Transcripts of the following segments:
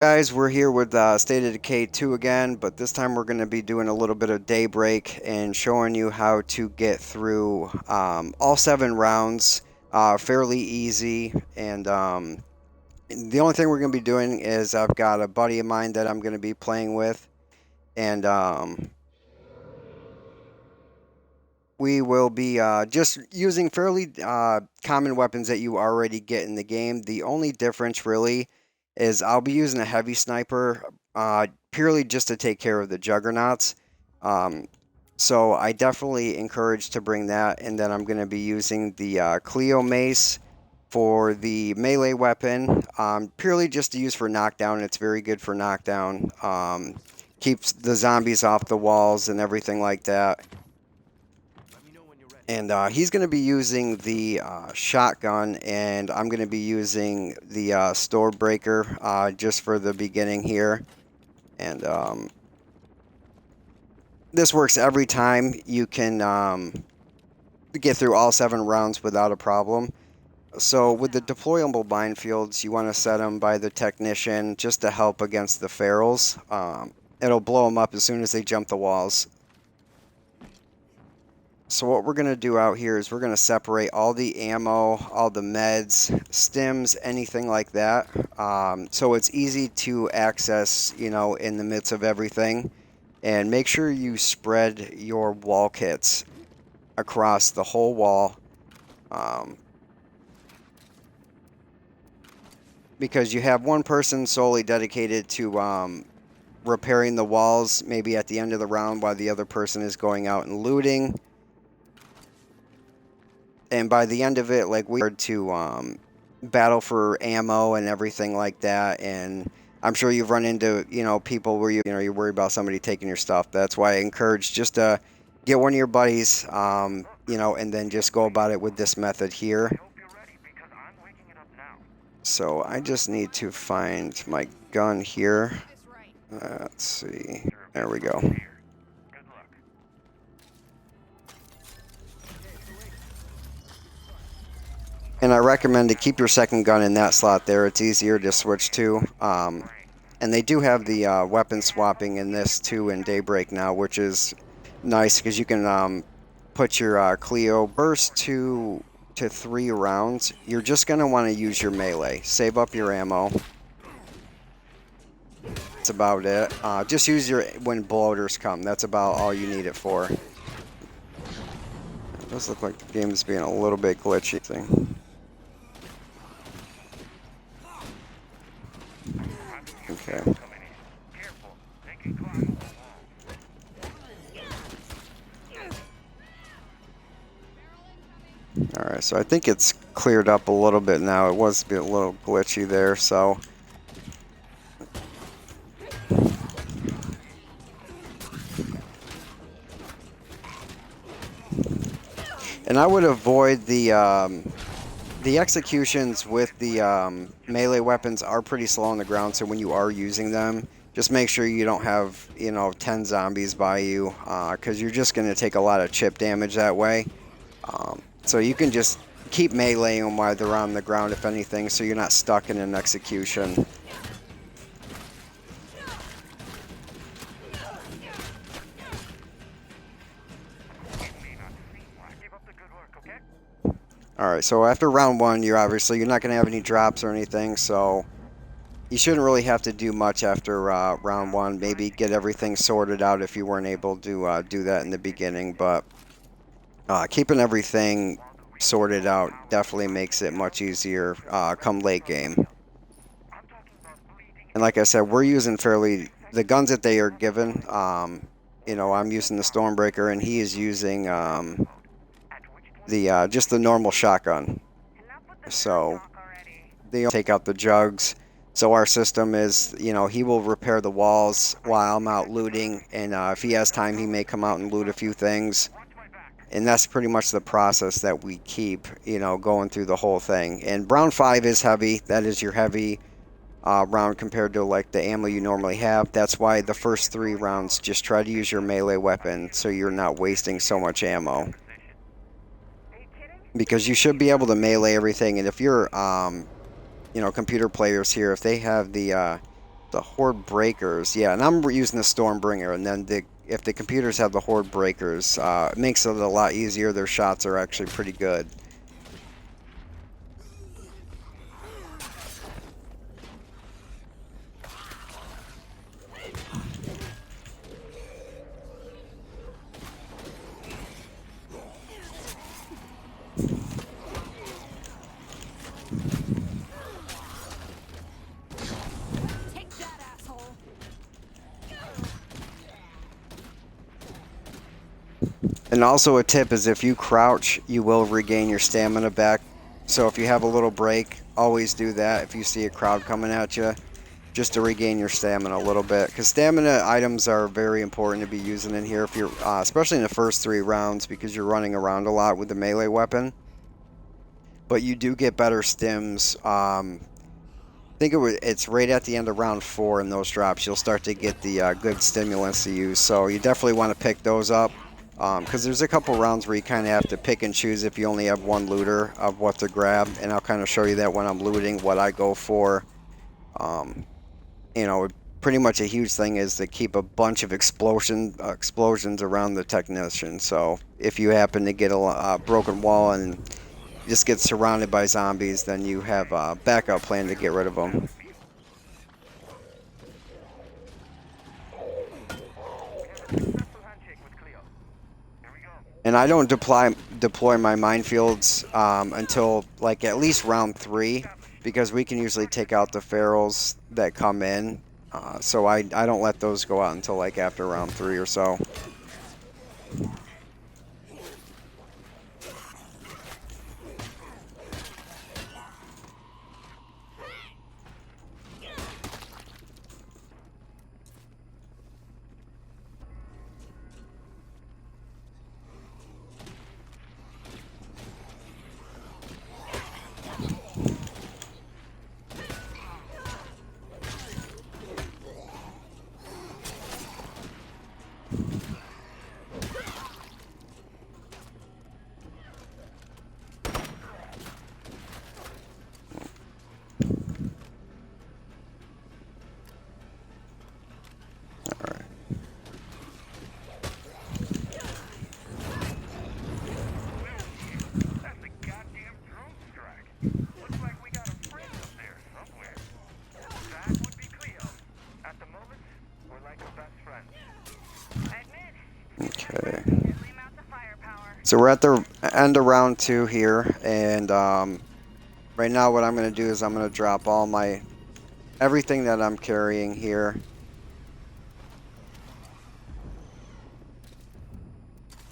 Guys, we're here with State of Decay 2 again, but this time we're going to be doing a little bit of Daybreak and showing you how to get through all 7 rounds fairly easy. And the only thing we're going to be doing is I've got a buddy of mine that I'm going to be playing with, and we will be just using fairly common weapons that you already get in the game. The only difference really is I'll be using a heavy sniper purely just to take care of the juggernauts. Um, so I definitely encourage to bring that, and then I'm going to be using the Cleo mace for the melee weapon, purely just to use for knockdown. It's very good for knockdown. Keeps the zombies off the walls and everything like that. And he's going to be using the shotgun, and I'm going to be using the store breaker just for the beginning here. And this works every time. You can get through all 7 rounds without a problem. So with the deployable minefields, you want to set them by the technician just to help against the ferals. It'll blow them up as soon as they jump the walls. So what we're going to do out here is we're going to separate all the ammo, all the meds, stims, anything like that. So it's easy to access, in the midst of everything. And make sure you spread your wall kits across the whole wall. Because you have one person solely dedicated to repairing the walls, maybe at the end of the round while the other person is going out and looting. And by the end of it, like, we are to battle for ammo and everything like that. And I'm sure you've run into, people where you're worried about somebody taking your stuff. That's why I encourage just to get one of your buddies, and then just go about it with this method here. So I just need to find my gun here. Let's see. There we go. And I recommend to keep your second gun in that slot there. It's easier to switch to. And they do have the weapon swapping in this too in Daybreak now, which is nice because you can put your Cleo burst 2 to 3 rounds. You're just going to want to use your melee. Save up your ammo. That's about it. Just use your when bloaters come. That's about all you need it for. It does look like the game is being a little bit glitchy. Okay. Alright, so I think it's cleared up a little bit now. It was a little glitchy there, so. And I would avoid the executions with the melee weapons are pretty slow on the ground, so when you are using them, just make sure you don't have, 10 zombies by you, because you're just going to take a lot of chip damage that way. So you can just keep meleeing them while they're on the ground, if anything, so you're not stuck in an execution. Alright, so after round 1, you're not going to have any drops or anything, so you shouldn't really have to do much after round 1. Maybe get everything sorted out if you weren't able to do that in the beginning, but keeping everything sorted out definitely makes it much easier come late game. And like I said, we're using the guns that they are given. I'm using the Stormbreaker, and he is using just the normal shotgun. So they take out the jugs. So our system is, he will repair the walls while I'm out looting, and if he has time, he may come out and loot a few things. And that's pretty much the process that we keep, going through the whole thing. And round 5 is heavy. That is your heavy round compared to like the ammo you normally have. That's why the first 3 rounds, just try to use your melee weapon so you're not wasting so much ammo. Because you should be able to melee everything, and if you're, computer players here, if they have the The Horde Breakers, yeah, and I'm using the Stormbringer, and then if the computers have the Horde Breakers, it makes it a lot easier. Their shots are actually pretty good. Take that, asshole. And also a tip is if you crouch, you will regain your stamina back. So if you have a little break, always do that if you see a crowd coming at you, just to regain your stamina a little bit. Because stamina items are very important to be using in here, if you're, especially in the first 3 rounds, because you're running around a lot with the melee weapon. But you do get better stims. I think it's right at the end of round 4 in those drops. You'll start to get the good stimulants to use. So you definitely want to pick those up. Because there's a couple rounds where you kind of have to pick and choose if you only have one looter of what to grab. And I'll kind of show you that when I'm looting, what I go for. Um, you know, pretty much a huge thing is to keep a bunch of explosions around the technician. So if you happen to get a broken wall and just get surrounded by zombies, then you have a backup plan to get rid of them. And I don't deploy my minefields until like at least round 3, because we can usually take out the ferals that come in. So I don't let those go out until like after round 3 or so. Okay. So we're at the end of round 2 here, and right now what I'm going to do is I'm going to drop everything that I'm carrying here.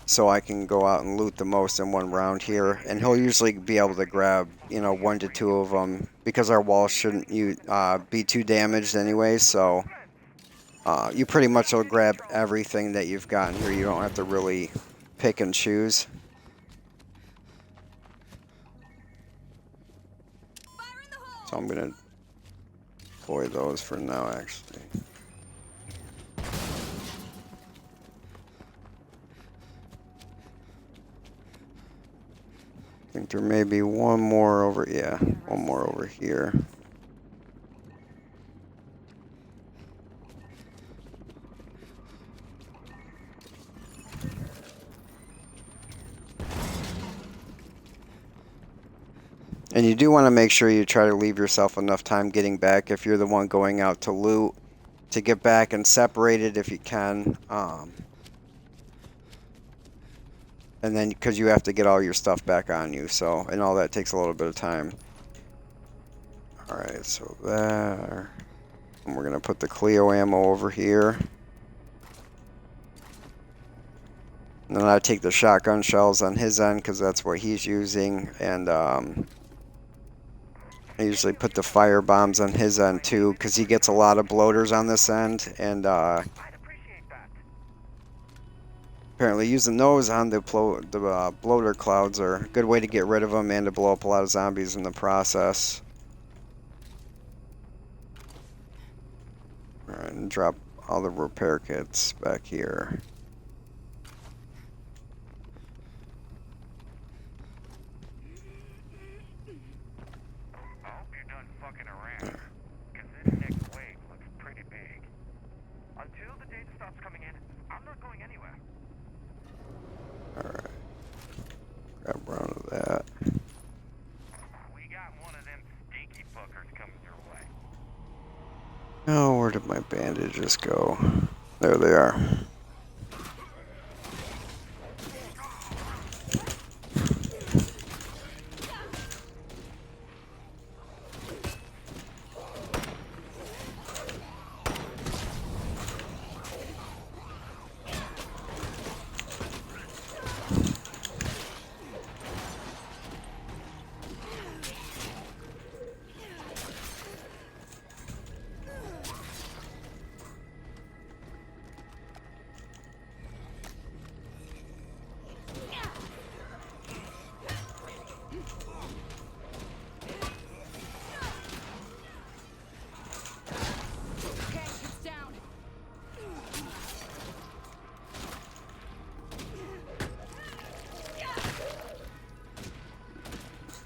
So I can go out and loot the most in one round here, and he'll usually be able to grab, 1 to 2 of them, because our walls shouldn't be too damaged anyway. So you pretty much will grab everything that you've got in here. You don't have to really pick and choose. So I'm gonna deploy those for now, actually. I think there may be one more over, yeah, one more over here. And you do want to make sure you try to leave yourself enough time getting back if you're the one going out to loot, to get back and separate it if you can. And then, because you have to get all your stuff back on you, so, and all that takes a little bit of time. Alright, so there. And we're going to put the Cleo ammo over here. And then I take the shotgun shells on his end, because that's what he's using. And I usually put the fire bombs on his end too, because he gets a lot of bloaters on this end. And apparently using those on the bloater clouds are a good way to get rid of them and to blow up a lot of zombies in the process. Alright, and drop all the repair kits back here. Until the data stops coming in, I'm not going anywhere. Alright. Grab around to that. We got one of them stinky fuckers coming your way. Oh, where did my bandages go? There they are. Okay, it's down.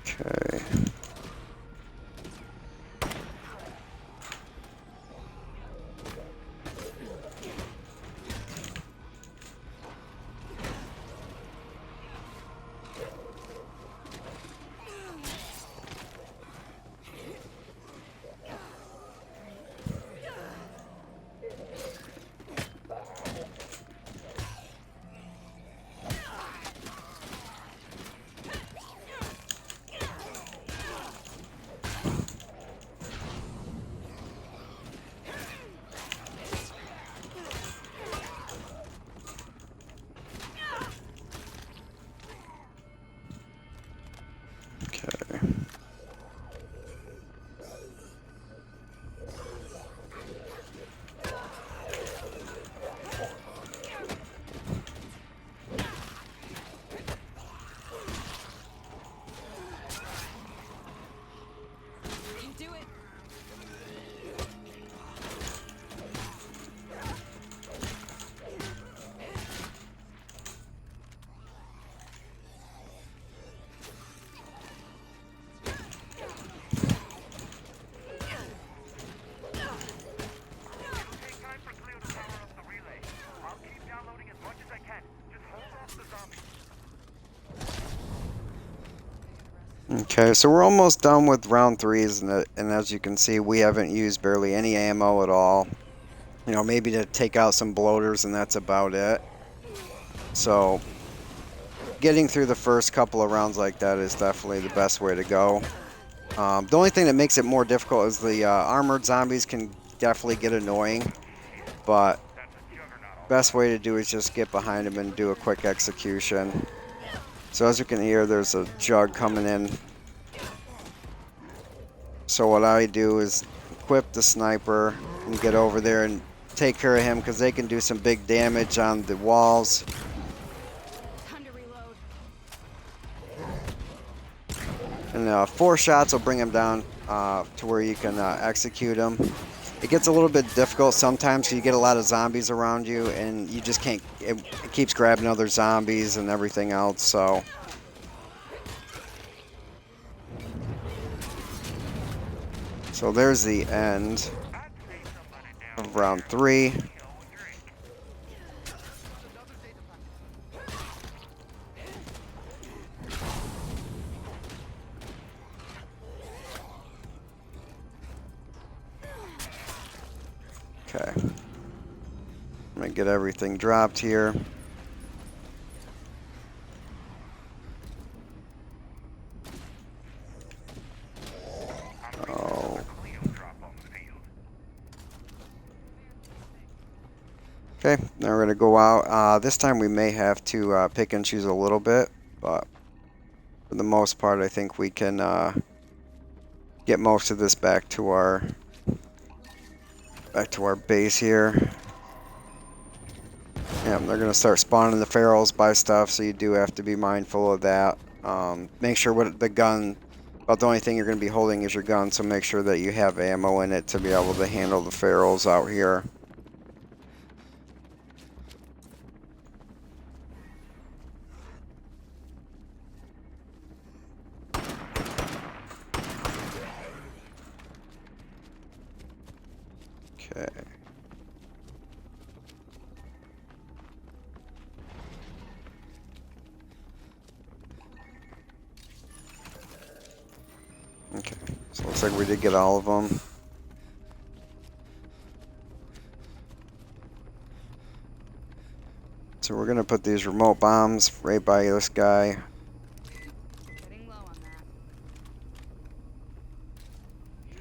Okay. Okay. You do it. It'll take time for Cleo to power up the relay. I'll keep downloading as much as I can. Just hold off the zombies. Okay, so we're almost done with round 3, and as you can see, we haven't used barely any ammo at all. You know, maybe to take out some bloaters, and that's about it. So, getting through the first couple of rounds like that is definitely the best way to go. The only thing that makes it more difficult is the armored zombies can definitely get annoying, but That's a juggernaut. best way to do is just get behind them and do a quick execution. So as you can hear, there's a jug coming in. So what I do is equip the sniper and get over there and take care of him because they can do some big damage on the walls. Time to reload. And 4 shots will bring him down to where you can execute him. It gets a little bit difficult sometimes because you get a lot of zombies around you and you just can't, it keeps grabbing other zombies and everything else, so. So there's the end I'd say somebody down of round 3. know your ink. Okay. I'm gonna get everything dropped here. Oh. Cleo drop on the field. Okay, now we're gonna go out. This time we may have to pick and choose a little bit, but for the most part, I think we can get most of this back to our base here. Yeah, they're gonna start spawning the ferals by stuff, so you do have to be mindful of that. Make sure what the gun. About the only thing you're gonna be holding is your gun, so make sure that you have ammo in it to be able to handle the ferals out here. Okay. looks like we did get all of them. So we're gonna put these remote bombs right by this guy. Getting low on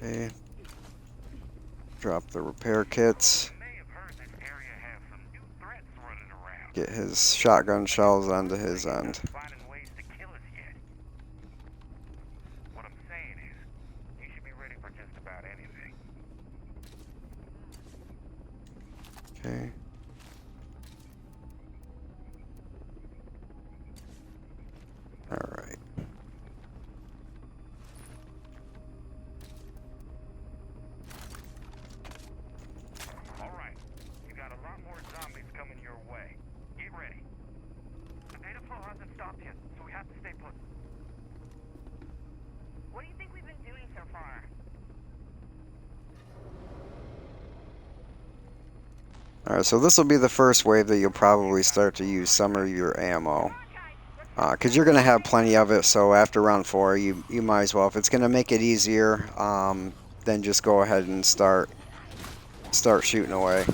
that. Okay. Drop the repair kits. You may have heard this area has some new threats running around. Get his shotgun shells onto his end. Finding ways to kill us yet. What I'm saying is, you should be ready for just about anything. Okay. Alright. Alright, you got a lot more zombies coming your way. Get ready. The data flow hasn't stopped yet, so we have to stay put. What do you think we've been doing so far? Alright, so this will be the first wave that you'll probably start to use some of your ammo. Because you're going to have plenty of it, so after round 4, you might as well. If it's going to make it easier, then just go ahead and start shooting away.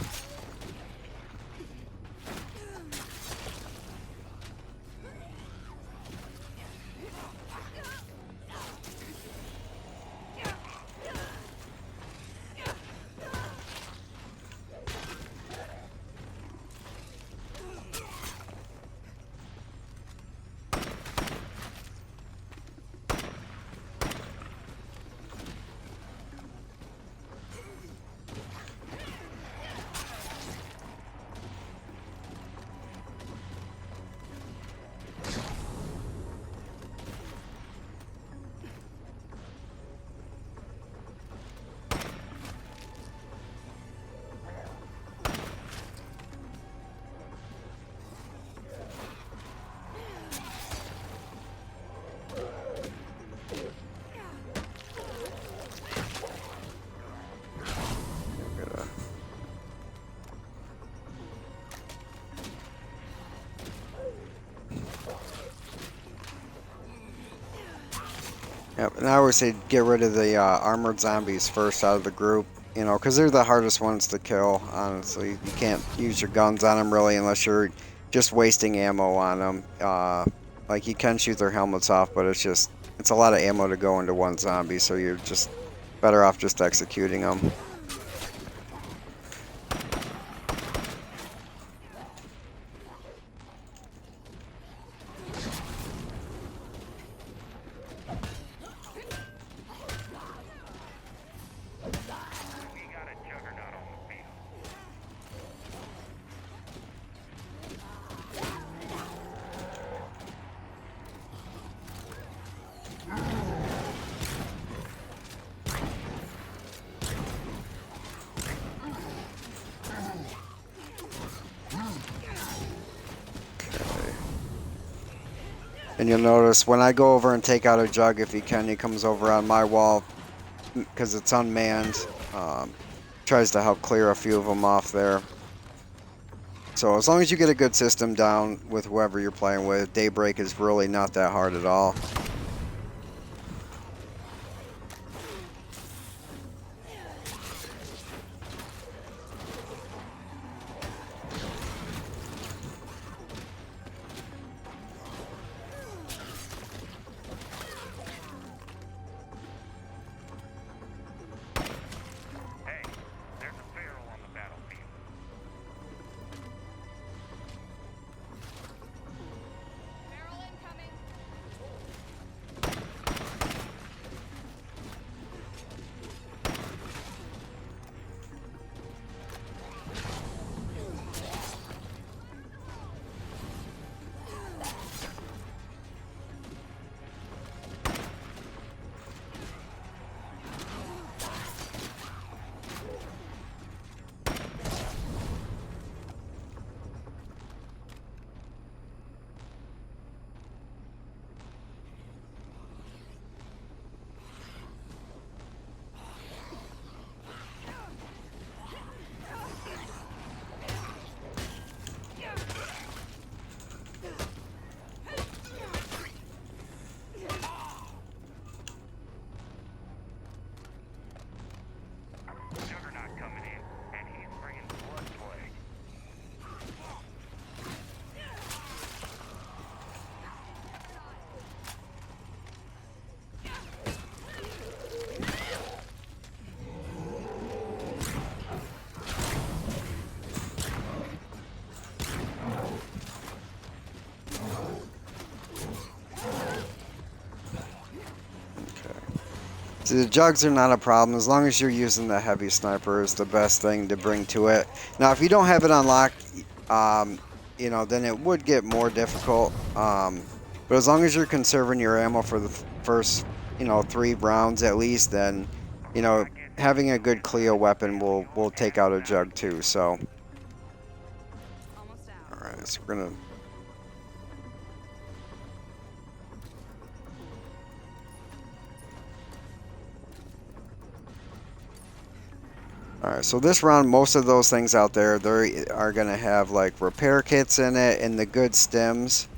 Yep, and I always say get rid of the armored zombies first out of the group, you know, because they're the hardest ones to kill, honestly. You can't use your guns on them really unless you're just wasting ammo on them. Like, you can shoot their helmets off, but it's a lot of ammo to go into one zombie, so you're just better off just executing them. We got a juggernaut on the field. And you'll notice when I go over and take out a jug, if he can, he comes over on my wall because it's unmanned. Tries to help clear a few of them off there. So as long as you get a good system down with whoever you're playing with, Daybreak is really not that hard at all. Hey, there's a barrel on the battlefield. Barrel incoming. So the jugs are not a problem as long as you're using the heavy sniper is the best thing to bring to it. Now, if you don't have it unlocked, um, you know, then it would get more difficult. But as long as you're conserving your ammo for the first, you know, 3 rounds at least, then, you know, I guess having a good you Cleo weapon handle will your take out a ass jug out too. So, Almost out. all right, so we're gonna. All right, so this round, most of those things out there, they are gonna have like repair kits in it and the good stems,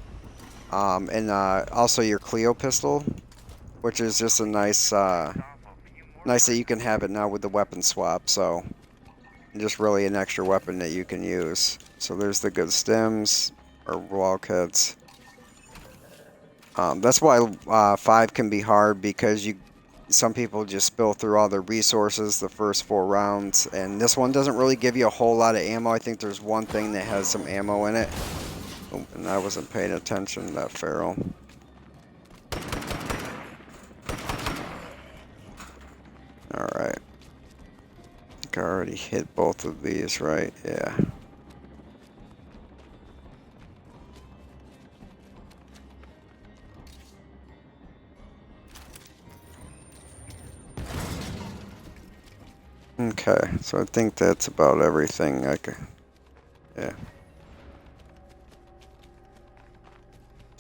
and also your Cleo pistol, which is just a nice, nice that you can have it now with the weapon swap. So, just really an extra weapon that you can use. So there's the good stems or wall kits. That's why 5 can be hard because some people just spill through all their resources the first 4 rounds, and this one doesn't really give you a whole lot of ammo. I think there's one thing that has some ammo in it. Oh, and I wasn't paying attention to that feral. Alright. I think I already hit both of these, right? Yeah. Okay, so I think that's about everything. Yeah. So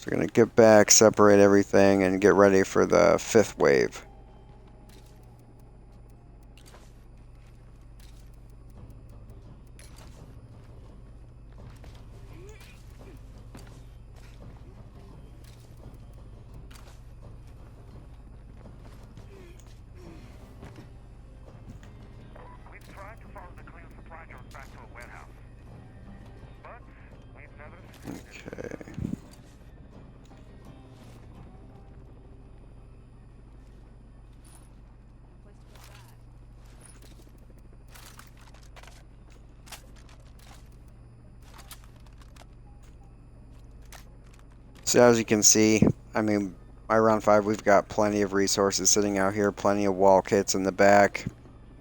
we're gonna get back, separate everything, and get ready for the 5th wave. We've tried to follow the Cleo supply drones back to a warehouse, but we've never succeeded. Okay. Place to put that. So as you can see, I mean, by round 5, we've got plenty of resources sitting out here, plenty of wall kits in the back.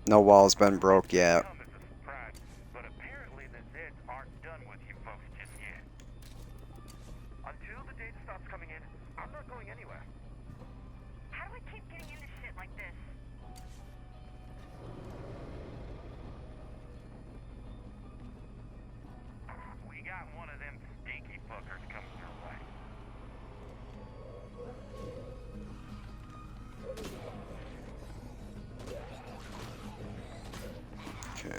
No wall's been broke yet. Come as a surprise, but apparently the Zeds aren't done with you folks just yet. Until the data stops coming in, I'm not going anywhere. How do we keep getting into shit like this? We got one of them stinky fuckers coming your way. Okay.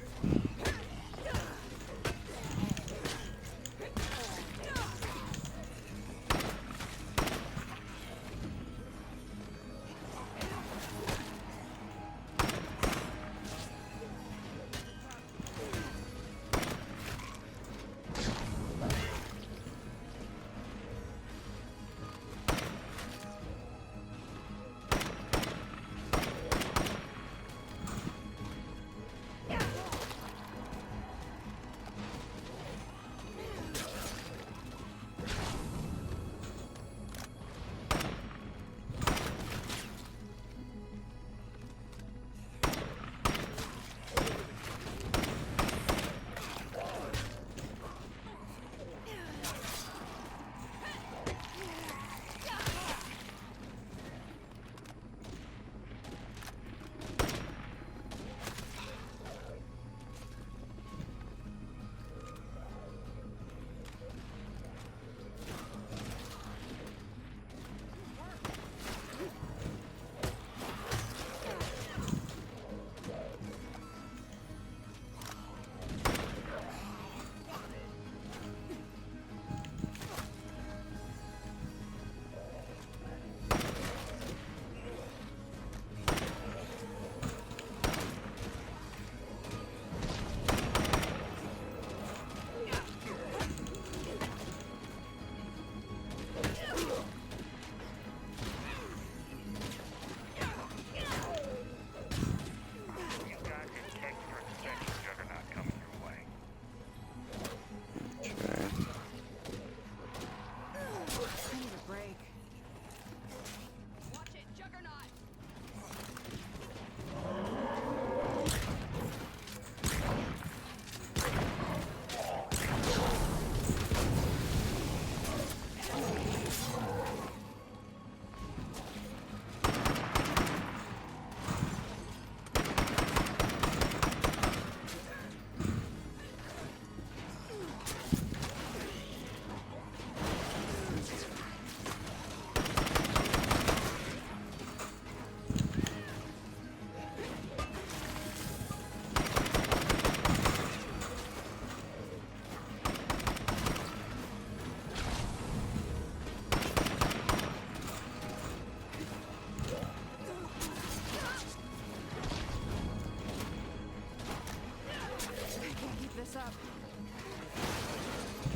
up.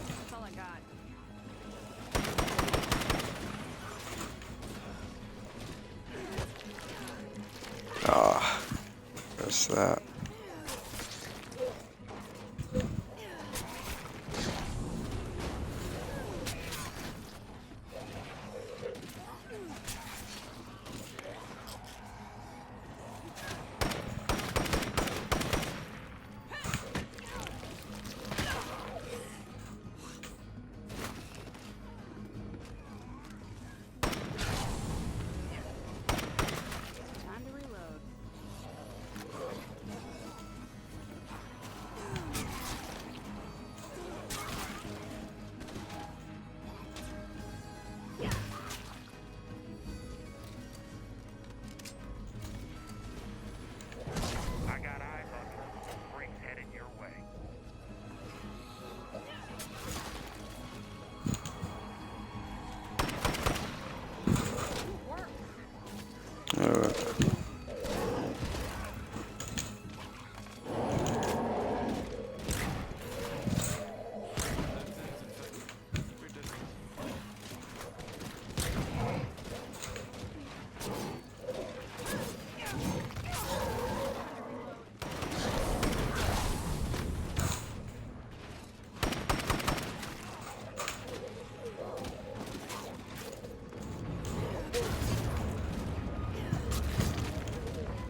That's all I got. Ah, there's that. Time to reload. I got eyes on multiple freaks headed your way. Uh,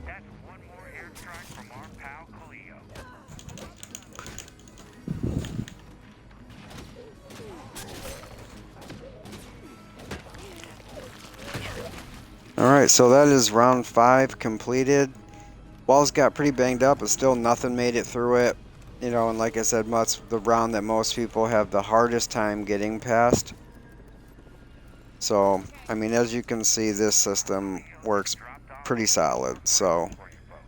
That's one more airstrike from our pal Cleo. Alright, so that is round 5 completed. Walls got pretty banged up, but still nothing made it through it. You know, and like I said, the round that most people have the hardest time getting past. So, I mean, as you can see, this system works Dropped off pretty solid. So, for you folks.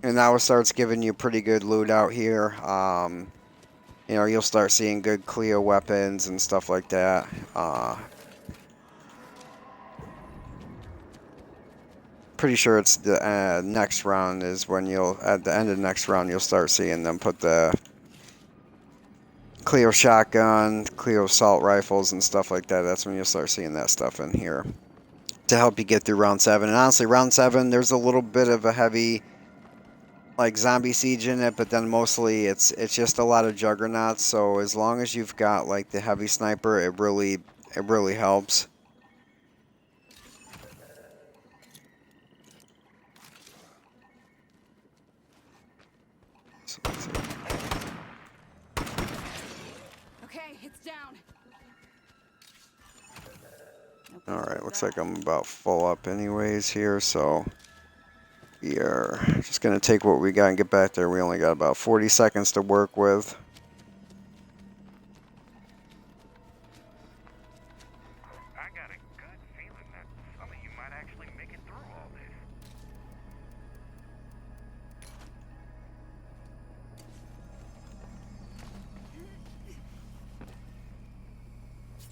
and now it starts giving you pretty good loot out here. You know, you'll start seeing good Cleo weapons and stuff like that. Pretty sure it's the next round is when at the end of the next round, you'll start seeing them put the Cleo shotgun, Cleo assault rifles, and stuff like that. That's when you'll start seeing that stuff in here to help you get through round 7. And honestly, round 7, there's a little bit of a heavy like zombie siege in it, but then mostly it's just a lot of juggernauts. So as long as you've got like the heavy sniper, it really helps. So let's see. Okay, it's down. All right, looks like I'm about full up anyways here, so we are just gonna take what we got and get back there. We only got about 40 seconds to work with. I got a good feeling that some of you might actually make it through all this.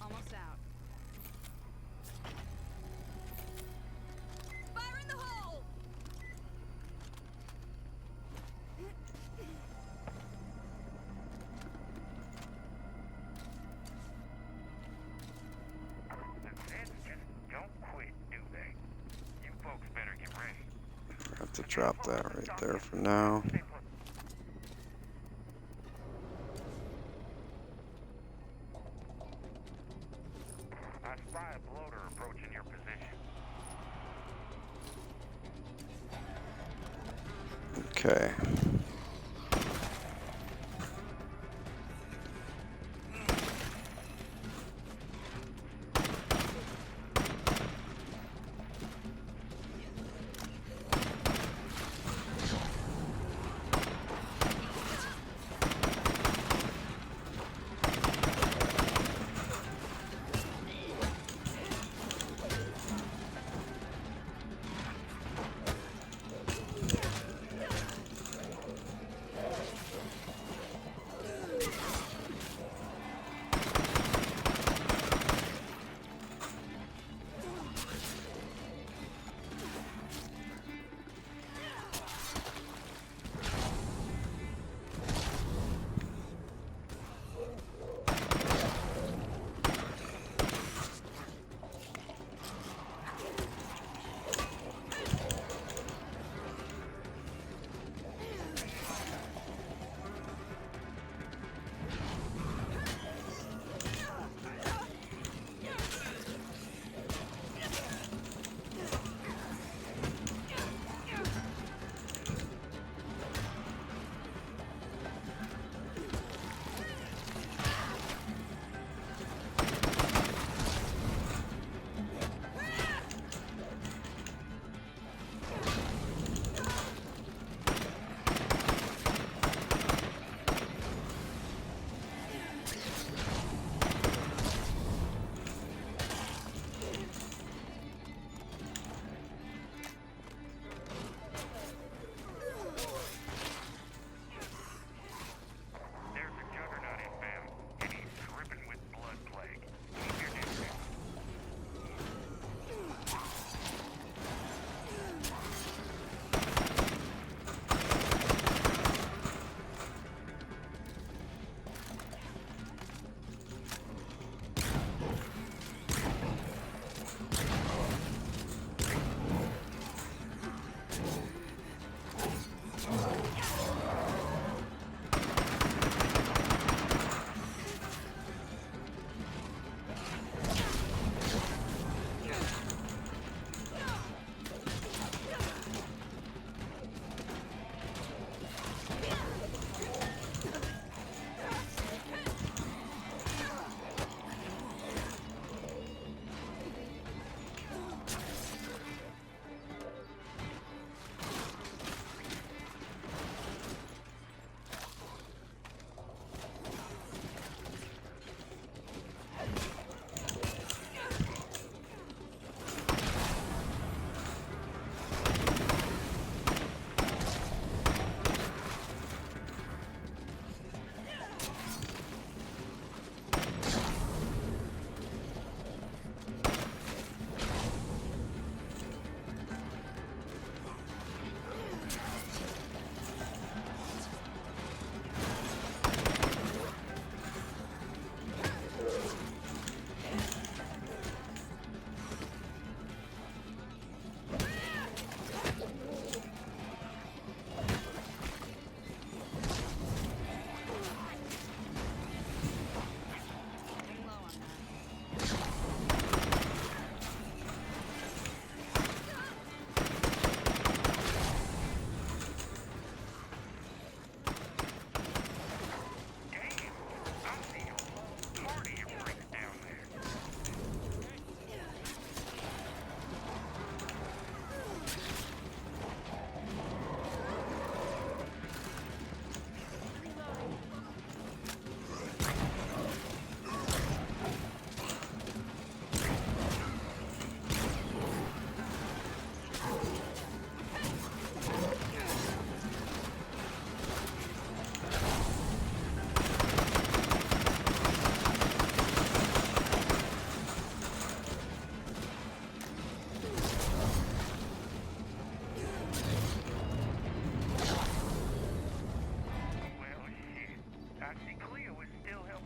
Almost out. Fire in the hole! The Zeds just don't quit, do they? You folks better get ready. I have to drop that right there for now. Stay put. I spy a bloater approaching your position. Okay.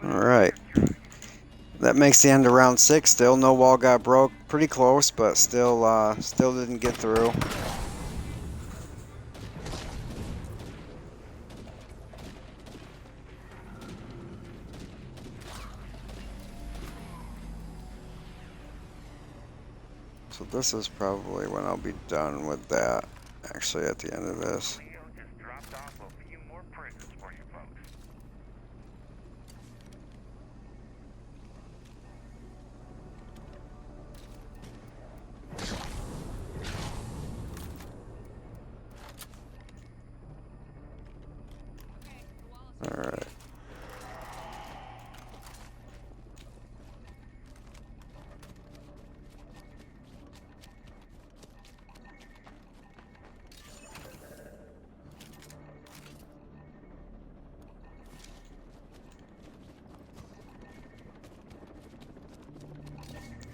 Alright. That makes the end of round 6. Still no wall got broke. Pretty close, but still didn't get through. So this is probably when I'll be done with that, actually, at the end of this. Leo just dropped off a few more prisons for you folks. Alright.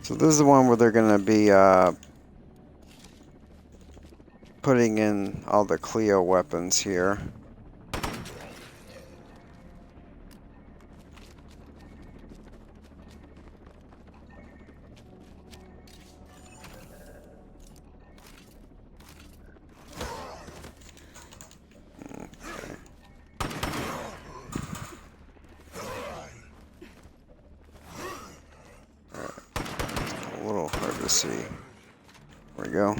So this is the one where they're going to be putting in all the Cleo weapons here. A little hard to see. There we go.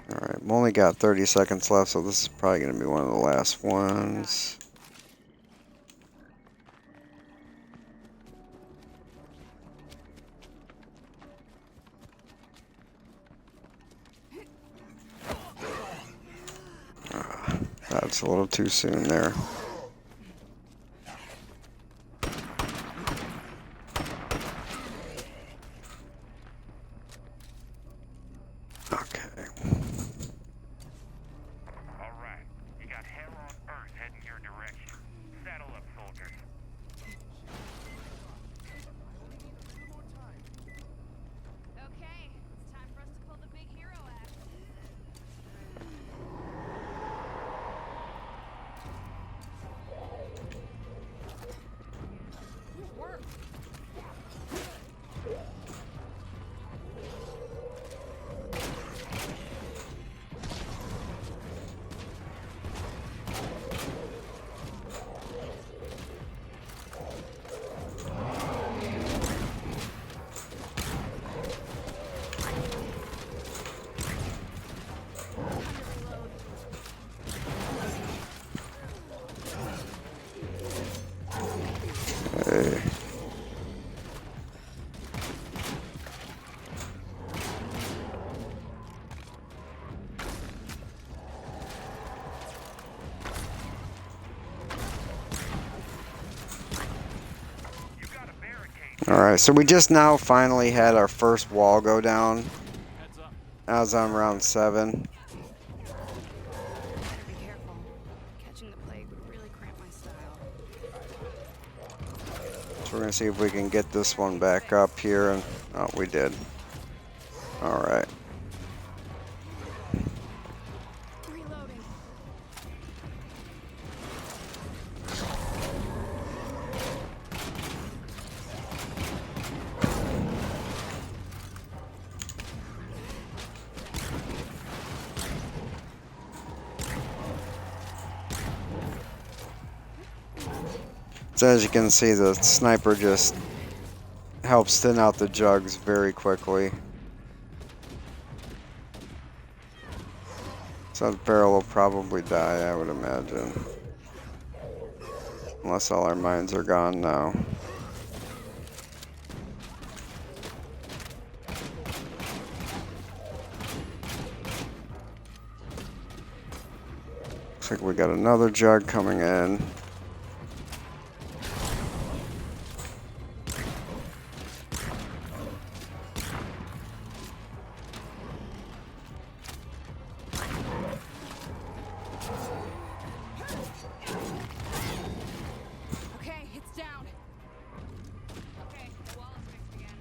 Alright, I've only got 30 seconds left, so this is probably going to be one of the last ones. That's a little too soon there. Okay. All right, you got hell on earth heading your direction. Saddle up, soldiers. Okay, it's time for us to pull the big hero act. Work. Hey. You got a barricade. Alright, so we just now finally had our first wall go down. Heads up. I was on round 7. Better be careful. Catching the plague would really cramp my style. So we're going to see if we can get this one back up here. And oh, we did. Alright. Reloading. So as you can see, the sniper just helps thin out the jugs very quickly. So the barrel will probably die, I would imagine. Unless all our mines are gone now. Looks like we got another jug coming in. Okay, it's down. Okay, the wall is fixed again.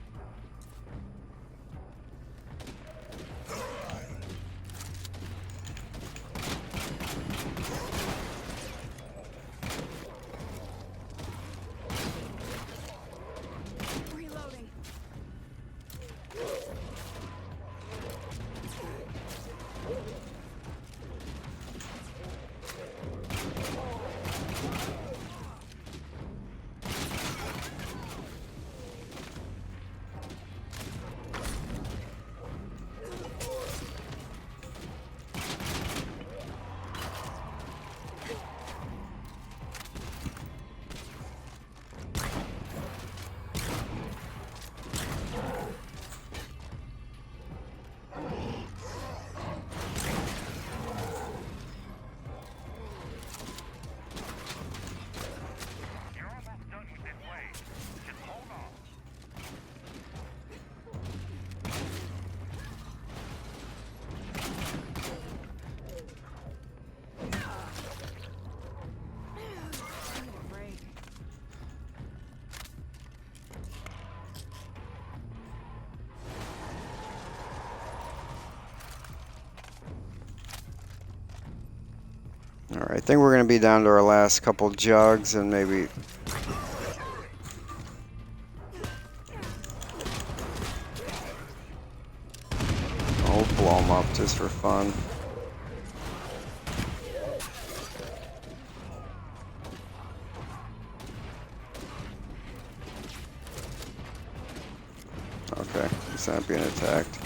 Alright, I think we're going to be down to our last couple jugs and maybe... I'll blow them up just for fun. Okay, he's not being attacked.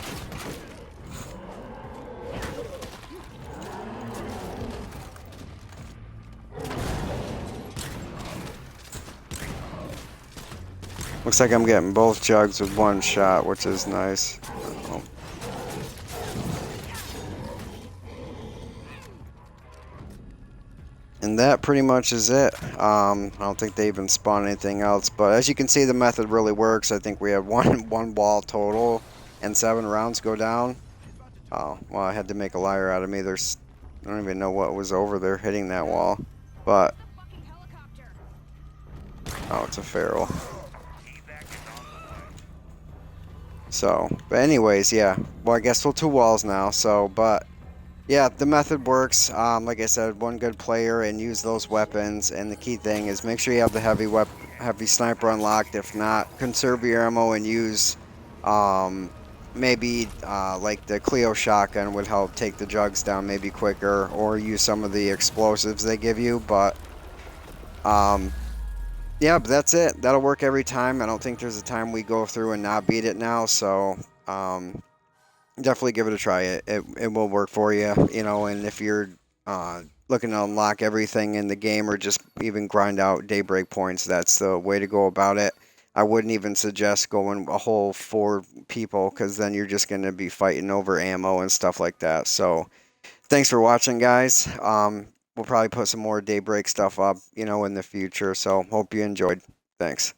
Looks like I'm getting both jugs with one shot, which is nice. Oh. And that pretty much is it. I don't think they even spawned anything else, but as you can see, the method really works. I think we have one wall total, and 7 rounds go down. Oh, well, I had to make a liar out of me. I don't even know what was over there hitting that wall, but oh, it's a feral. So, but anyways, yeah. Well, I guess we'll 2 walls now. So, but yeah, the method works. Like I said, one good player and use those weapons. And the key thing is make sure you have the heavy sniper unlocked. If not, conserve your ammo and use maybe like the Clio shotgun would help take the jugs down maybe quicker, or use some of the explosives they give you. But yeah, but that's it. That'll work every time. I don't think there's a time we go through and not beat it now. So definitely give it a try. It will work for you, you know. And if you're looking to unlock everything in the game, or just even grind out Daybreak points, that's the way to go about it. I wouldn't even suggest going a whole 4 people, because then you're just going to be fighting over ammo and stuff like that. So thanks for watching, guys. We'll probably put some more Daybreak stuff up, you know, in the future. So hope you enjoyed. Thanks.